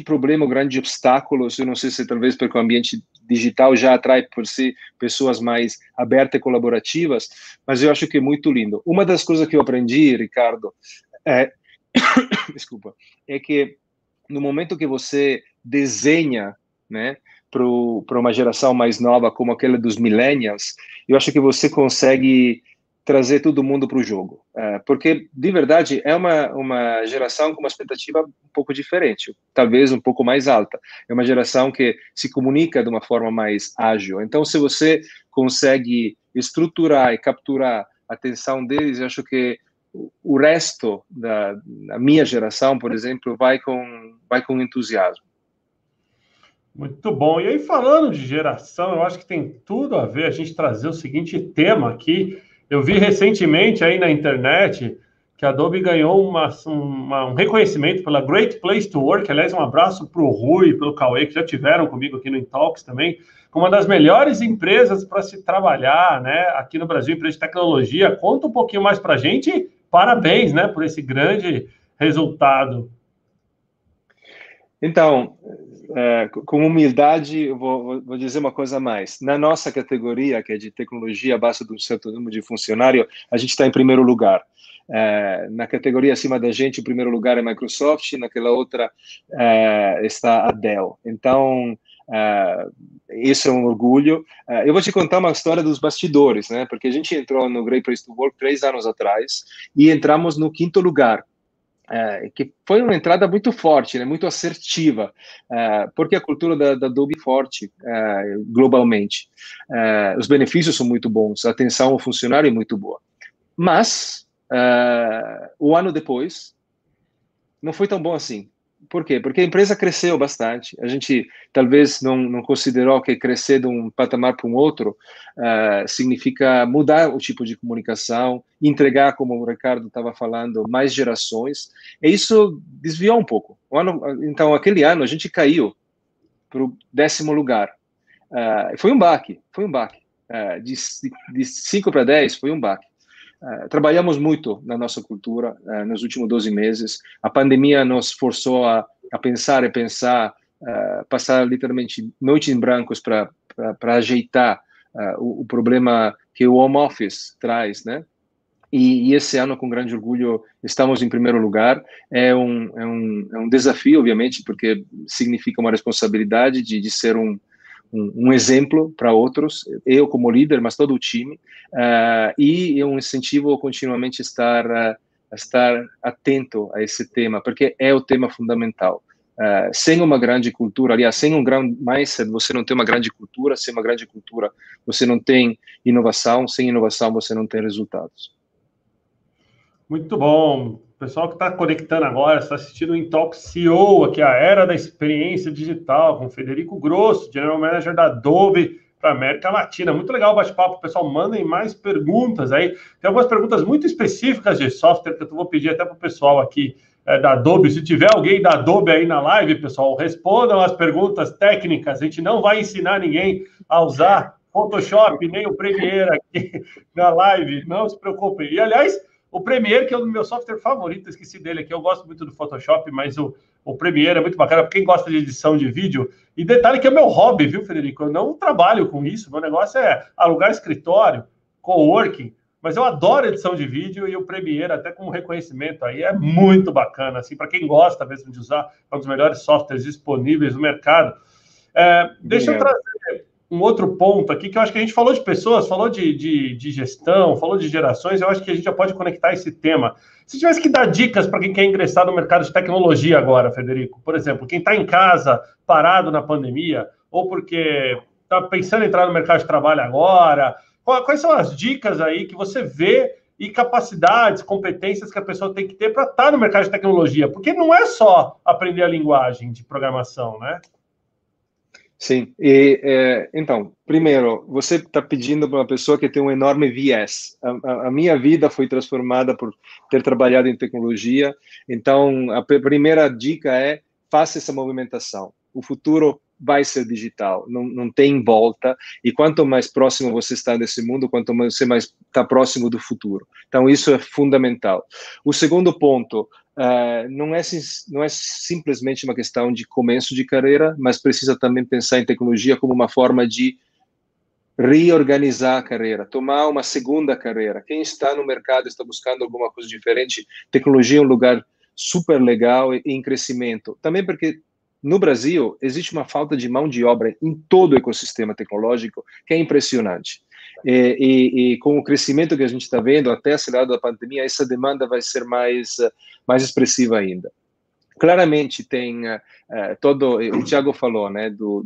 problema, grande obstáculos. Eu não sei se talvez porque o ambiente digital já atrai por si pessoas mais abertas e colaborativas, mas eu acho que é muito lindo. Uma das coisas que eu aprendi, Ricardo, desculpa, é que no momento que você desenha, né, para uma geração mais nova, como aquela dos millennials, eu acho que você consegue trazer todo mundo para o jogo. Porque, de verdade, é uma geração com uma expectativa um pouco diferente, talvez um pouco mais alta. É uma geração que se comunica de uma forma mais ágil. Então, se você consegue estruturar e capturar a atenção deles, eu acho que o resto da minha geração, por exemplo, vai com entusiasmo. Muito bom. E aí, falando de geração, eu acho que tem tudo a ver a gente trazer o seguinte tema aqui. Eu vi recentemente aí na internet que a Adobe ganhou um reconhecimento pela Great Place to Work. Aliás, um abraço para o Rui e para o Cauê, que já tiveram comigo aqui no Intalks também, como uma das melhores empresas para se trabalhar, né, aqui no Brasil, empresa de tecnologia. Conta um pouquinho mais para a gente. Parabéns, né, por esse grande resultado. Então, com humildade, eu vou dizer uma coisa a mais. Na nossa categoria, que é de tecnologia, abaixo de um certo número de funcionário, a gente está em primeiro lugar. Na categoria acima da gente, o primeiro lugar é Microsoft, naquela outra está a Dell. Então, isso é um orgulho. Eu vou te contar uma história dos bastidores, né? Porque a gente entrou no Great Place to Work 3 anos atrás e entramos no 5º lugar. Que foi uma entrada muito forte, né, muito assertiva, porque a cultura da Adobe é forte globalmente. Os benefícios são muito bons, a atenção ao funcionário é muito boa. Mas, o ano depois, não foi tão bom assim. Por quê? Porque a empresa cresceu bastante. A gente talvez não considerou que crescer de um patamar para um outro significa mudar o tipo de comunicação, entregar, como o Ricardo estava falando, mais gerações. E isso desviou um pouco. Então, aquele ano, a gente caiu para o 10º lugar. Foi um baque. De 5 para 10, foi um baque. Trabalhamos muito na nossa cultura nos últimos 12 meses. A pandemia nos forçou a pensar e pensar, passar literalmente noites em brancos para ajeitar o problema que o home office traz, né? E esse ano, com grande orgulho, estamos em primeiro lugar. É um desafio, obviamente, porque significa uma responsabilidade de ser um um exemplo para outros, eu como líder, mas todo o time, e um incentivo a continuamente estar atento a esse tema, porque é o tema fundamental. Sem uma grande cultura, aliás, sem um grande mindset, você não tem uma grande cultura, sem uma grande cultura, você não tem inovação, sem inovação, você não tem resultados. Muito bom. O pessoal que está conectando agora, está assistindo o Intalk CEO, aqui a Era da Experiência Digital, com o Federico Grosso, General Manager da Adobe para a América Latina. Muito legal o bate-papo, pessoal. Mandem mais perguntas aí. Tem algumas perguntas muito específicas de software que eu vou pedir até para o pessoal aqui da Adobe. Se tiver alguém da Adobe aí na live, pessoal, respondam as perguntas técnicas. A gente não vai ensinar ninguém a usar Photoshop, nem o Premiere aqui na live. Não se preocupem. E, aliás, o Premiere, que é o meu software favorito, esqueci dele aqui, eu gosto muito do Photoshop, mas o Premiere é muito bacana para quem gosta de edição de vídeo. E detalhe que é meu hobby, viu, Federico? Eu não trabalho com isso, meu negócio é alugar escritório, coworking, mas eu adoro edição de vídeo e o Premiere, até como reconhecimento aí, é muito bacana, assim, para quem gosta mesmo de usar, é um dos melhores softwares disponíveis no mercado. Deixa eu trazer um outro ponto aqui, que eu acho que a gente falou de pessoas, falou de gestão, falou de gerações, eu acho que a gente já pode conectar esse tema. Se tivesse que dar dicas para quem quer ingressar no mercado de tecnologia agora, Federico, por exemplo, quem está em casa, parado na pandemia, ou porque está pensando em entrar no mercado de trabalho agora, quais são as dicas aí que você vê e capacidades, competências que a pessoa tem que ter para estar no mercado de tecnologia? Porque não é só aprender a linguagem de programação, né? Sim, então, primeiro, você está pedindo para uma pessoa que tem um enorme viés. A minha vida foi transformada por ter trabalhado em tecnologia, então a primeira dica é faça essa movimentação. O futuro vai ser digital, não tem volta, e quanto mais próximo você está desse mundo, quanto mais você está próximo do futuro. Então, isso é fundamental. O segundo ponto, não é simplesmente uma questão de começo de carreira, mas precisa também pensar em tecnologia como uma forma de reorganizar a carreira, tomar uma segunda carreira. Quem está no mercado está buscando alguma coisa diferente, tecnologia é um lugar super legal e em crescimento. Também porque no Brasil existe uma falta de mão de obra em todo o ecossistema tecnológico que é impressionante. E com o crescimento que a gente está vendo, até acelerado da pandemia, essa demanda vai ser mais expressiva ainda. Claramente tem o Thiago falou, né, do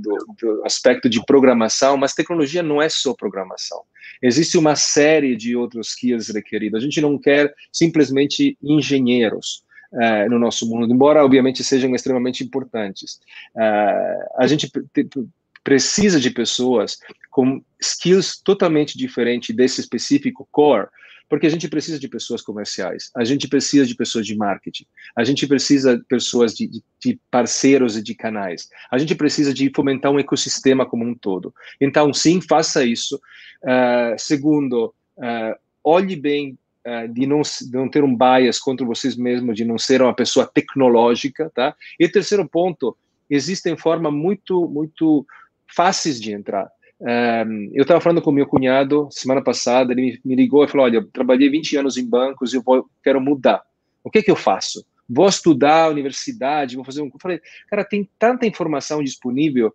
aspecto de programação, mas tecnologia não é só programação. Existe uma série de outros skills requeridos. A gente não quer simplesmente engenheiros no nosso mundo, embora obviamente sejam extremamente importantes. A gente precisa de pessoas com skills totalmente diferentes desse específico core, porque a gente precisa de pessoas comerciais, a gente precisa de pessoas de marketing, a gente precisa de pessoas de parceiros e de canais, a gente precisa de fomentar um ecossistema como um todo. Então, sim, faça isso. Segundo, olhe bem de não ter um bias contra vocês mesmos, de não ser uma pessoa tecnológica, tá? E terceiro ponto, existem formas muito fáceis de entrar. Eu estava falando com meu cunhado semana passada, ele me ligou e falou, olha, eu trabalhei 20 anos em bancos e eu quero mudar. O que eu faço? Vou estudar a universidade, vou fazer Eu falei, cara, tem tanta informação disponível.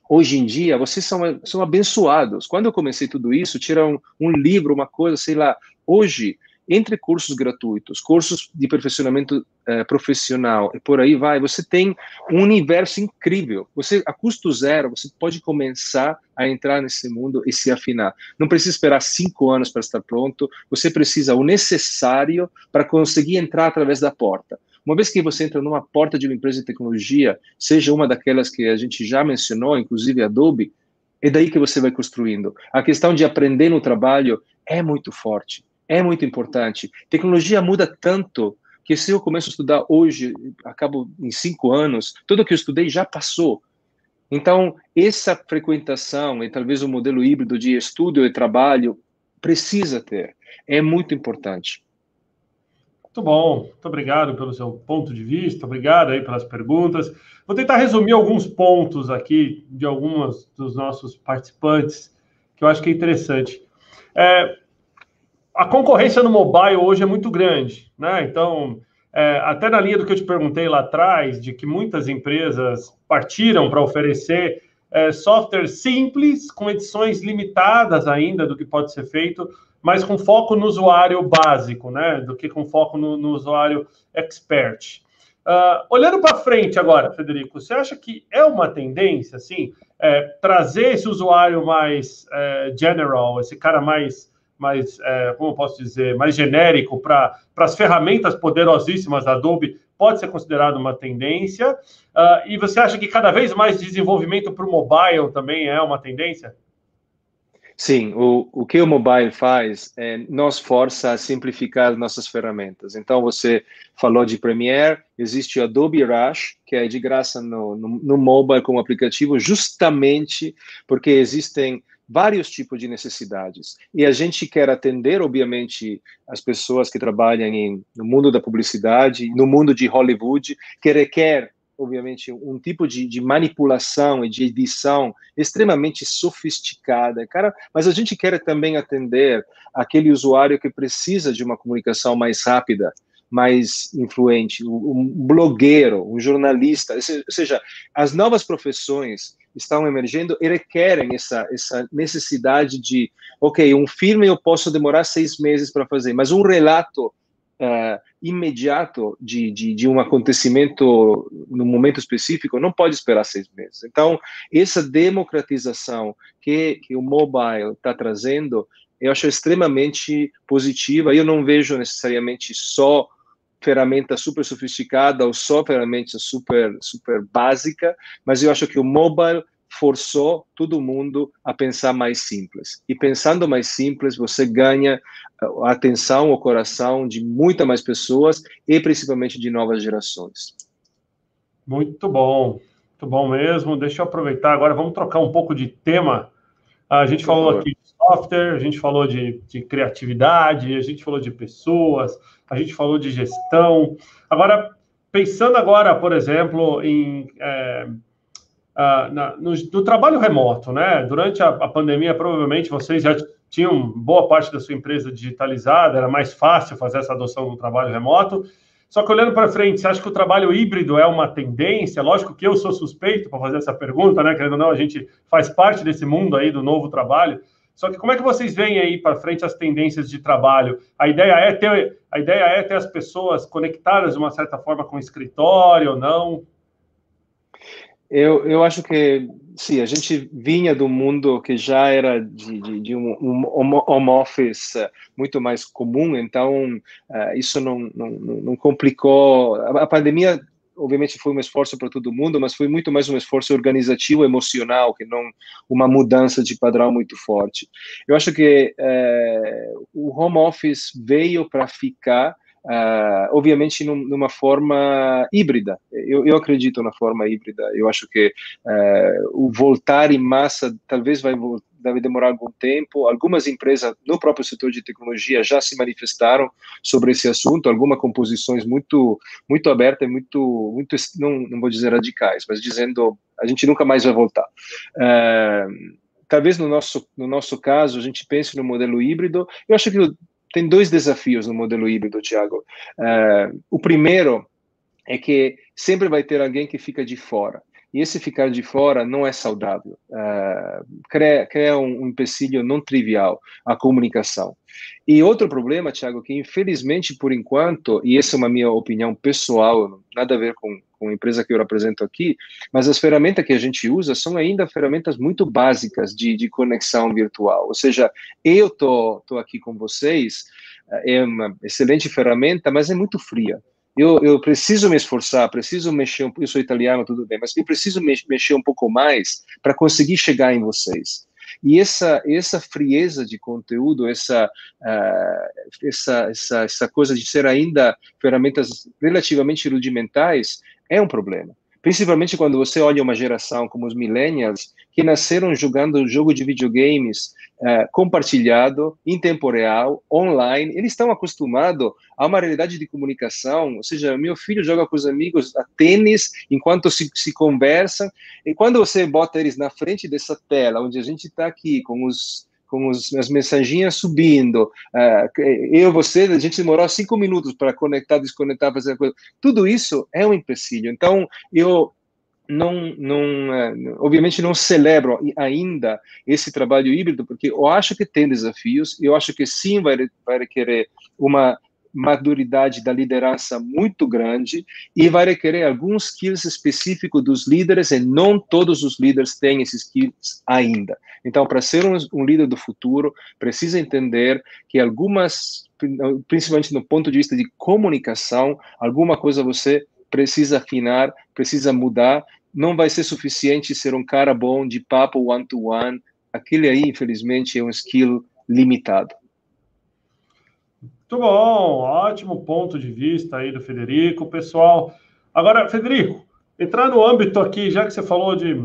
Hoje em dia, vocês são abençoados. Quando eu comecei tudo isso, tirar um livro, uma coisa, sei lá. Hoje, entre cursos gratuitos, cursos de aperfeiçoamento profissional, e por aí vai, você tem um universo incrível. Você, a custo zero, você pode começar a entrar nesse mundo e se afinar. Não precisa esperar 5 anos para estar pronto, você precisa o necessário para conseguir entrar através da porta. Uma vez que você entra numa porta de uma empresa de tecnologia, seja uma daquelas que a gente já mencionou, inclusive a Adobe, é daí que você vai construindo. A questão de aprender no trabalho é muito forte, é muito importante. Tecnologia muda tanto que se eu começo a estudar hoje, acabo em 5 anos, tudo o que eu estudei já passou. Então, essa frequentação e talvez um modelo híbrido de estudo e trabalho precisa ter. É muito importante. Muito bom, muito obrigado pelo seu ponto de vista, obrigado aí pelas perguntas. Vou tentar resumir alguns pontos aqui de alguns dos nossos participantes, que eu acho que é interessante. A concorrência no mobile hoje é muito grande, né? Então, até na linha do que eu te perguntei lá atrás, de que muitas empresas partiram para oferecer software simples, com edições limitadas ainda do que pode ser feito, mas com foco no usuário básico, né? Do que com foco no usuário expert. Olhando para frente agora, Frederico, você acha que é uma tendência, assim, trazer esse usuário mais general, esse cara mais como eu posso dizer, mais genérico para as ferramentas poderosíssimas da Adobe, pode ser considerado uma tendência? E você acha que cada vez mais desenvolvimento para o mobile também é uma tendência? Sim, o que o mobile faz é nos força a simplificar nossas ferramentas. Então, você falou de Premiere, existe o Adobe Rush, que é de graça no mobile como aplicativo, justamente porque existem vários tipos de necessidades. E a gente quer atender, obviamente, as pessoas que trabalham no mundo da publicidade, no mundo de Hollywood, que requer obviamente, um tipo de manipulação e de edição extremamente sofisticada, cara, mas a gente quer também atender aquele usuário que precisa de uma comunicação mais rápida, mais influente, um blogueiro, um jornalista, ou seja, as novas profissões estão emergindo e requerem essa necessidade de, ok, um filme eu posso demorar 6 meses para fazer, mas um relato imediato de um acontecimento no momento específico não pode esperar 6 meses. Então, essa democratização que o mobile está trazendo, eu acho extremamente positiva. Eu não vejo necessariamente só ferramenta super sofisticada ou só ferramenta super básica, mas eu acho que o mobile forçou todo mundo a pensar mais simples. E pensando mais simples, você ganha a atenção, o coração de muitas mais pessoas e principalmente de novas gerações. Muito bom mesmo. Deixa eu aproveitar agora, vamos trocar um pouco de tema. A gente falou aqui de software, a gente falou de criatividade, a gente falou de pessoas, a gente falou de gestão. Agora, pensando agora, por exemplo, no trabalho remoto, né? Durante a pandemia, provavelmente vocês já tinham boa parte da sua empresa digitalizada, era mais fácil fazer essa adoção do trabalho remoto. Só que olhando para frente, você acha que o trabalho híbrido é uma tendência? Lógico que eu sou suspeito para fazer essa pergunta, né? Querendo ou não, a gente faz parte desse mundo aí do novo trabalho. Só que como é que vocês veem aí para frente as tendências de trabalho? A ideia é ter as pessoas conectadas de uma certa forma com o escritório ou não? Eu acho que, sim, a gente vinha do mundo que já era de um home office muito mais comum, então isso não complicou. A pandemia, obviamente, foi um esforço para todo mundo, mas foi muito mais um esforço organizativo, emocional, que não uma mudança de padrão muito forte. Eu acho que o home office veio para ficar, obviamente numa forma híbrida. Eu acredito na forma híbrida. Eu acho que o voltar em massa talvez deve demorar algum tempo. Algumas empresas no próprio setor de tecnologia já se manifestaram sobre esse assunto, algumas composições muito abertas, muito não vou dizer radicais, mas dizendo a gente nunca mais vai voltar. Talvez no nosso caso a gente pense no modelo híbrido. Eu acho que tem 2 desafios no modelo híbrido, Thiago. O primeiro é que sempre vai ter alguém que fica de fora. E esse ficar de fora não é saudável. Cria um empecilho não trivial à comunicação. E outro problema, Thiago, que infelizmente, por enquanto, e essa é uma minha opinião pessoal, nada a ver com a empresa que eu represento aqui, mas as ferramentas que a gente usa são ainda ferramentas muito básicas de conexão virtual. Ou seja, eu tô aqui com vocês, é uma excelente ferramenta, mas é muito fria. Eu preciso me esforçar, preciso mexer, eu sou italiano, tudo bem, mas eu preciso mexer um pouco mais para conseguir chegar em vocês. E essa frieza de conteúdo, essa coisa de ser ainda ferramentas relativamente rudimentares, é um problema. Principalmente quando você olha uma geração como os millennials, que nasceram jogando jogo de videogames compartilhado, em tempo real, online. Eles estão acostumados a uma realidade de comunicação, ou seja, meu filho joga com os amigos a tênis enquanto se conversam, e quando você bota eles na frente dessa tela, onde a gente está aqui com as mensaginhas subindo, você, a gente demorou 5 minutos para conectar, desconectar, fazer a coisa. Tudo isso é um empecilho. Então, eu obviamente não celebram ainda esse trabalho híbrido, porque eu acho que tem desafios, eu acho que sim vai requerer uma maturidade da liderança muito grande e vai requerer alguns skills específicos dos líderes, e não todos os líderes têm esses skills ainda. Então, para ser um líder do futuro, precisa entender que algumas, principalmente no ponto de vista de comunicação, alguma coisa você precisa afinar, precisa mudar. Não vai ser suficiente ser um cara bom de papo one-to-one. Aquele aí, infelizmente, é um skill limitado. Muito bom, ótimo ponto de vista aí do Federico, pessoal. Agora, Federico, entrar no âmbito aqui, já que você falou de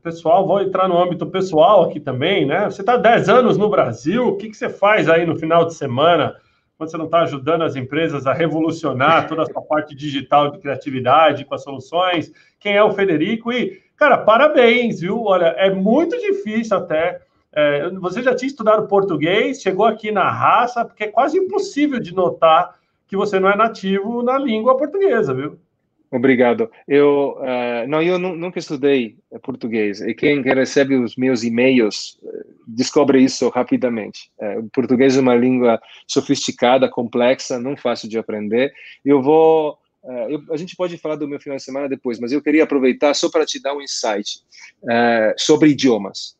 pessoal, vou entrar no âmbito pessoal aqui também, né? Você está há 10 anos no Brasil, o que você faz aí no final de semana, quando você não está ajudando as empresas a revolucionar toda essa parte digital de criatividade com as soluções? Quem é o Federico? E, cara, parabéns, viu? Olha, é muito difícil até. Você já tinha estudado português, chegou aqui na raça, porque é quase impossível de notar que você não é nativo na língua portuguesa, viu? Obrigado. Eu nunca estudei português, e quem recebe os meus e-mails descobre isso rapidamente. O português é uma língua sofisticada, complexa, não fácil de aprender. A gente pode falar do meu final de semana depois, mas eu queria aproveitar só para te dar um insight sobre idiomas.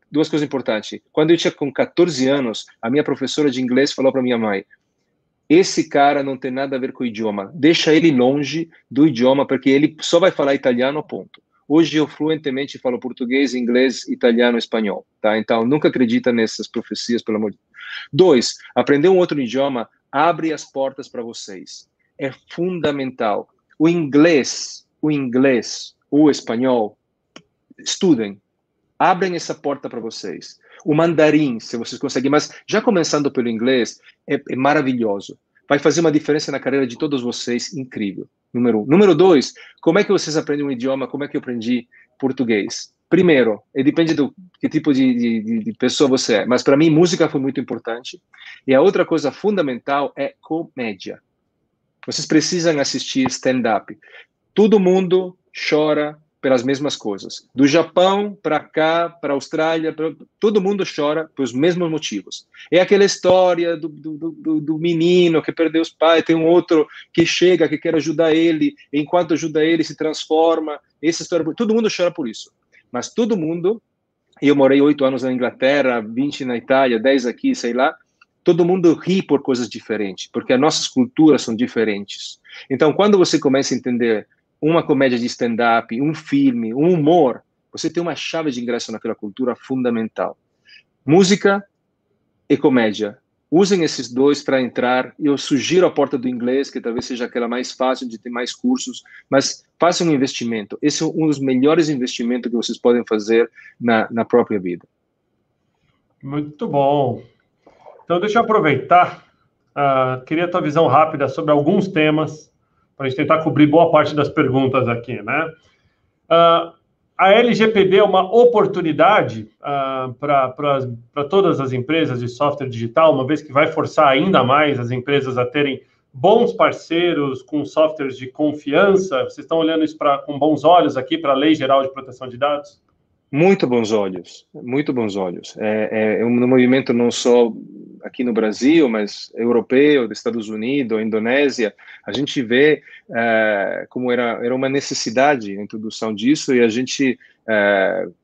Duas coisas importantes. Quando eu tinha com 14 anos, a minha professora de inglês falou para minha mãe: esse cara não tem nada a ver com o idioma. Deixa ele longe do idioma, porque ele só vai falar italiano, ponto. Hoje eu fluentemente falo português, inglês, italiano, espanhol. Tá? Então, nunca acredita nessas profecias, pelo amor de Deus. 2, aprender um outro idioma abre as portas para vocês. É fundamental. O inglês, o espanhol, estudem. Abrem essa porta para vocês. O mandarim, se vocês conseguem, mas já começando pelo inglês, é maravilhoso. Vai fazer uma diferença na carreira de todos vocês, incrível. Número 1. Número 2, como é que vocês aprendem um idioma? Como é que eu aprendi português? Primeiro, depende do que tipo de pessoa você é, mas para mim música foi muito importante. E a outra coisa fundamental é comédia. Vocês precisam assistir stand-up. Todo mundo chora pelas mesmas coisas. Do Japão para cá, para a Austrália, todo mundo chora pelos mesmos motivos. É aquela história do menino que perdeu os pais, tem um outro que chega, que quer ajudar ele, enquanto ajuda ele, se transforma. Essa história, todo mundo chora por isso. Mas todo mundo, eu morei 8 anos na Inglaterra, 20 na Itália, 10 aqui, sei lá, todo mundo ri por coisas diferentes, porque as nossas culturas são diferentes. Então, quando você começa a entender uma comédia de stand-up, um filme, um humor, você tem uma chave de ingresso naquela cultura fundamental. Música e comédia. Usem esses dois para entrar. Eu sugiro a porta do inglês, que talvez seja aquela mais fácil de ter mais cursos, mas façam um investimento. Esse é um dos melhores investimentos que vocês podem fazer na própria vida. Muito bom. Então, deixa eu aproveitar. Queria a tua visão rápida sobre alguns temas, para a gente tentar cobrir boa parte das perguntas aqui, né? A LGPD é uma oportunidade para todas as empresas de software digital, uma vez que vai forçar ainda mais as empresas a terem bons parceiros com softwares de confiança. Vocês estão olhando isso com bons olhos aqui para a Lei Geral de Proteção de Dados? Muito bons olhos, muito bons olhos. É um movimento não só aqui no Brasil, mas europeu, dos Estados Unidos, Indonésia. A gente vê como era uma necessidade a introdução disso, e a gente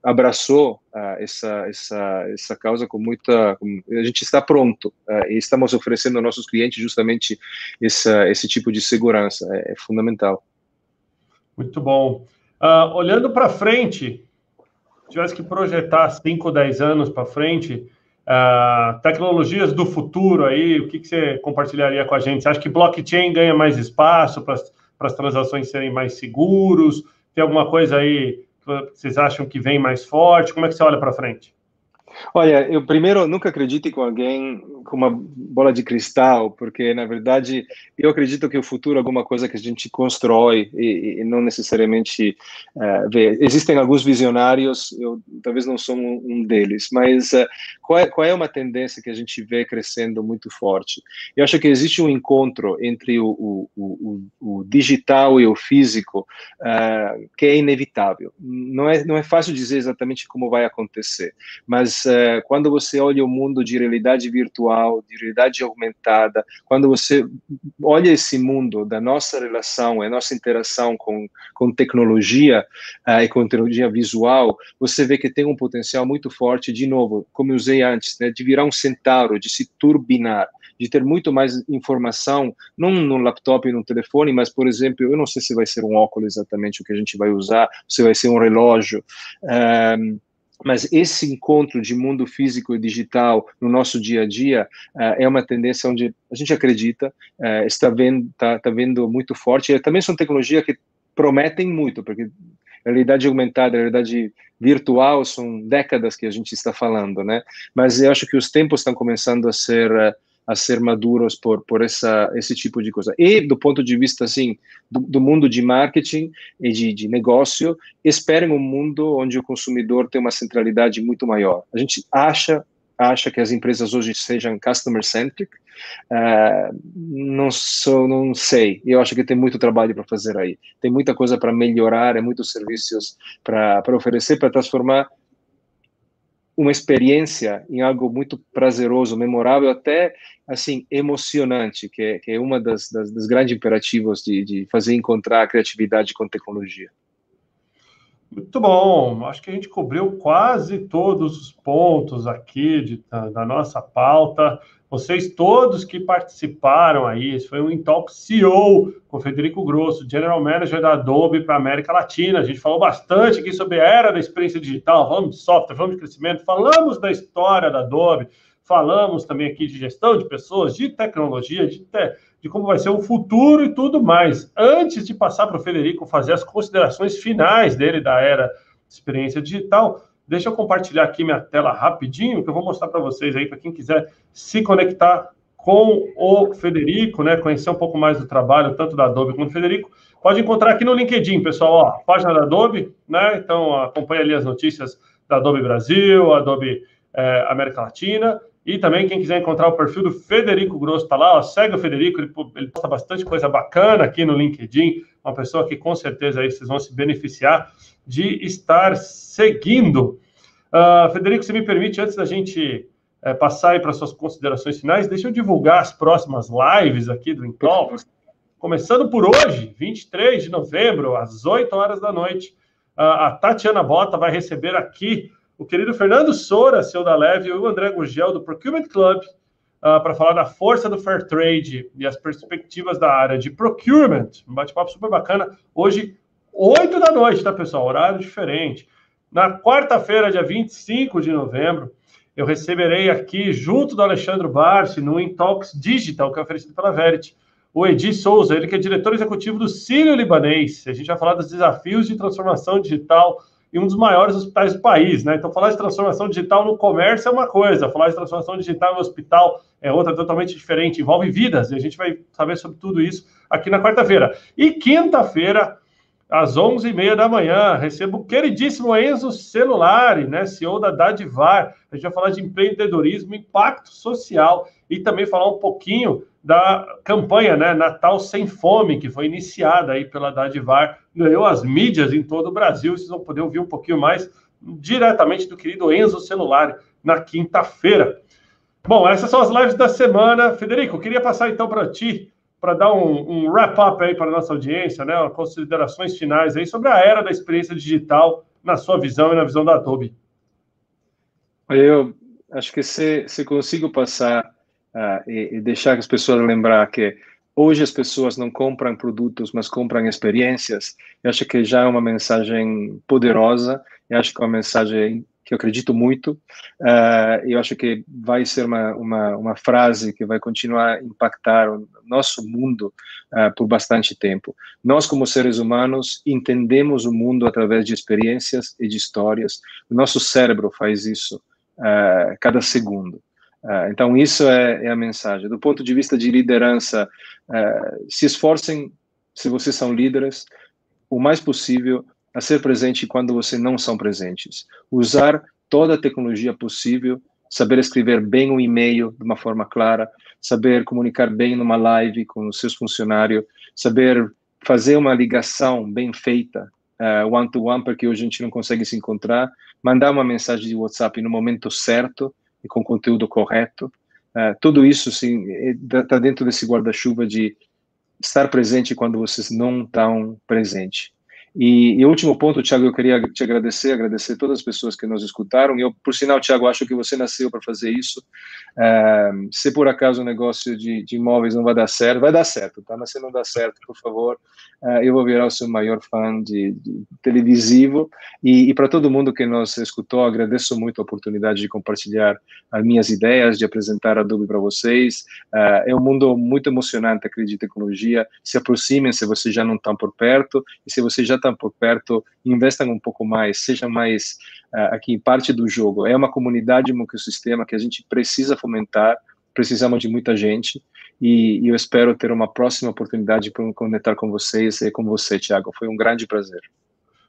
abraçou essa causa com muita... A gente está pronto e estamos oferecendo aos nossos clientes justamente esse tipo de segurança. É fundamental. Muito bom. Olhando para frente, tivesse que projetar 5 ou 10 anos para frente, tecnologias do futuro aí, o que você compartilharia com a gente? Você acha que blockchain ganha mais espaço para as transações serem mais seguros? Tem alguma coisa aí que vocês acham que vem mais forte? Como é que você olha para frente? Olha, eu primeiro nunca acredite com alguém com uma bola de cristal, porque na verdade eu acredito que o futuro é alguma coisa que a gente constrói e não necessariamente vê. Existem alguns visionários, eu talvez não sou um deles, mas qual é uma tendência que a gente vê crescendo muito forte? Eu acho que existe um encontro entre o digital e o físico que é inevitável. Não é fácil dizer exatamente como vai acontecer, mas quando você olha o mundo de realidade virtual, de realidade aumentada, quando você olha esse mundo da nossa relação, a nossa interação com tecnologia e com tecnologia visual, você vê que tem um potencial muito forte, de novo, como eu usei antes, né, de virar um centauro, de se turbinar, de ter muito mais informação, não no laptop e no telefone, mas, por exemplo, eu não sei se vai ser um óculos exatamente o que a gente vai usar, se vai ser um relógio, mas esse encontro de mundo físico e digital no nosso dia a dia é uma tendência onde a gente acredita, está vendo muito forte. E também são tecnologias que prometem muito, porque a realidade aumentada, a realidade virtual, são décadas que a gente está falando, né? Mas eu acho que os tempos estão começando a ser maduros por esse tipo de coisa. E do ponto de vista assim do mundo de marketing e de negócio, esperem um mundo onde o consumidor tem uma centralidade muito maior. A gente acha que as empresas hoje sejam customer-centric, não sei. Eu acho que tem muito trabalho para fazer aí. Tem muita coisa para melhorar, muitos serviços para oferecer, para transformar uma experiência em algo muito prazeroso, memorável, até assim emocionante, que é uma das grandes imperativos de fazer encontrar a criatividade com tecnologia. Muito bom, acho que a gente cobriu quase todos os pontos aqui da nossa pauta. Vocês todos que participaram aí, esse foi um Intalk CEO com o Federico Grosso, General Manager da Adobe para a América Latina. A gente falou bastante aqui sobre a era da experiência digital, falamos de software, falamos de crescimento, falamos da história da Adobe, falamos também aqui de gestão de pessoas, de tecnologia, de como vai ser o futuro e tudo mais. Antes de passar para o Federico fazer as considerações finais dele da era experiência digital, deixa eu compartilhar aqui minha tela rapidinho, que eu vou mostrar para vocês aí, para quem quiser se conectar com o Federico, né, conhecer um pouco mais do trabalho, tanto da Adobe quanto do Federico, pode encontrar aqui no LinkedIn, pessoal, ó, página da Adobe, né, então acompanha ali as notícias da Adobe Brasil, Adobe América Latina, e também, quem quiser encontrar o perfil do Federico Grosso, tá lá, ó, segue o Federico, ele posta bastante coisa bacana aqui no LinkedIn, uma pessoa que com certeza aí vocês vão se beneficiar de estar seguindo. Federico, se me permite, antes da gente passar aí para suas considerações finais, deixa eu divulgar as próximas lives aqui do Intalk, começando por hoje, 23 de novembro, às 8 horas da noite. A Tatiana Bota vai receber aqui o querido Fernando Soura, seu da Leve, e o André Gurgel, do Procurement Club, para falar da força do Fair Trade e as perspectivas da área de procurement. Um bate-papo super bacana. Hoje, 8 da noite, tá, pessoal? Horário diferente. Na quarta-feira, dia 25 de novembro, eu receberei aqui, junto do Alexandre Barsi, no Intalks Digital, que é oferecido pela Verity, o Edi Souza, ele que é diretor executivo do Sírio Libanês. A gente vai falar dos desafios de transformação digital em um dos maiores hospitais do país, né? Então, falar de transformação digital no comércio é uma coisa, falar de transformação digital no hospital é outra totalmente diferente, envolve vidas, e a gente vai saber sobre tudo isso aqui na quarta-feira. E quinta-feira, às 11h30 da manhã, recebo o queridíssimo Enzo Celulari, né, CEO da Dadivar. A gente vai falar de empreendedorismo, impacto social e também falar um pouquinho da campanha, né, Natal Sem Fome, que foi iniciada aí pela Dadivar, ganhou as mídias em todo o Brasil. Vocês vão poder ouvir um pouquinho mais diretamente do querido Enzo Celulari na quinta-feira. Bom, essas são as lives da semana. Federico, eu queria passar então para ti, para dar um wrap-up aí para a nossa audiência, né? Considerações finais aí sobre a era da experiência digital na sua visão e na visão da Adobe. Eu acho que se consigo passar e deixar as pessoas lembrar que hoje as pessoas não compram produtos, mas compram experiências, eu acho que já é uma mensagem poderosa, eu acho que é uma mensagem que eu acredito muito, eu acho que vai ser uma frase que vai continuar a impactar o nosso mundo por bastante tempo. Nós, como seres humanos, entendemos o mundo através de experiências e de histórias. O nosso cérebro faz isso cada segundo. Então, isso é a mensagem. Do ponto de vista de liderança, se esforcem, se vocês são líderes, o mais possível a ser presente quando vocês não são presentes. Usar toda a tecnologia possível, saber escrever bem um e-mail de uma forma clara, saber comunicar bem numa live com os seus funcionários, saber fazer uma ligação bem feita, one-to-one, porque hoje a gente não consegue se encontrar, mandar uma mensagem de WhatsApp no momento certo e com conteúdo correto. Tudo isso está dentro desse guarda-chuva de estar presente quando vocês não estão presentes. E o último ponto, Thiago, eu queria te agradecer todas as pessoas que nos escutaram. Eu, por sinal, Thiago, acho que você nasceu para fazer isso. Se por acaso o negócio de imóveis não vai dar certo, tá? Mas se não dá certo, por favor, eu vou virar o seu maior fã de televisivo. E para todo mundo que nos escutou, agradeço muito a oportunidade de compartilhar as minhas ideias, de apresentar a Adobe para vocês. É um mundo muito emocionante, acredito em tecnologia. Se aproximem se vocês já não estão por perto, e se vocês já estão por perto, investam um pouco mais, sejam mais aqui parte do jogo. É uma comunidade, um ecossistema que a gente precisa fomentar, precisamos de muita gente, e eu espero ter uma próxima oportunidade para conectar com vocês e com você, Thiago. Foi um grande prazer.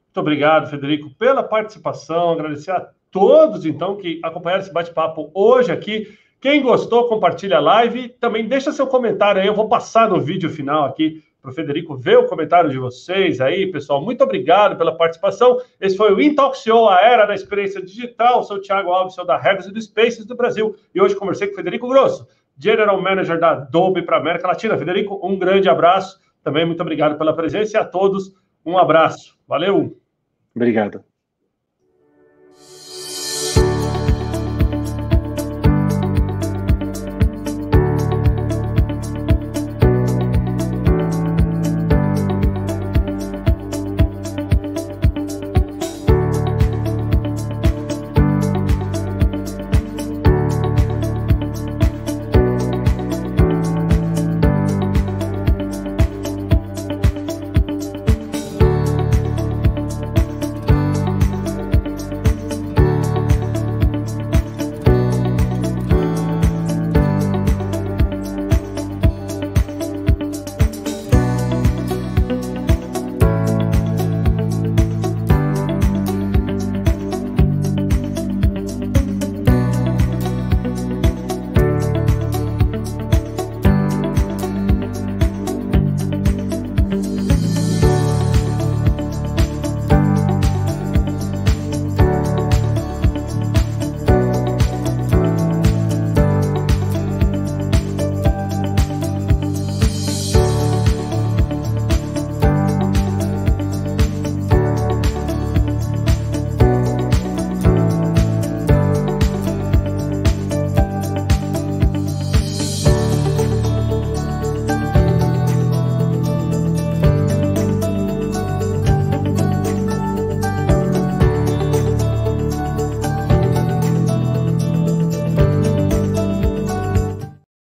Muito obrigado, Frederico, pela participação. Agradecer a todos, então, que acompanharam esse bate-papo hoje aqui. Quem gostou, compartilha a live. Também deixa seu comentário aí. Eu vou passar no vídeo final aqui para o Frederico ver o comentário de vocês aí, pessoal. Muito obrigado pela participação. Esse foi o InTalkShow, a era da experiência digital. Eu sou o Thiago Alves, sou da Regos e do Spaces do Brasil. E hoje conversei com o Frederico Grosso, General Manager da Adobe para a América Latina. Frederico, um grande abraço. Também muito obrigado pela presença e a todos um abraço. Valeu! Obrigado.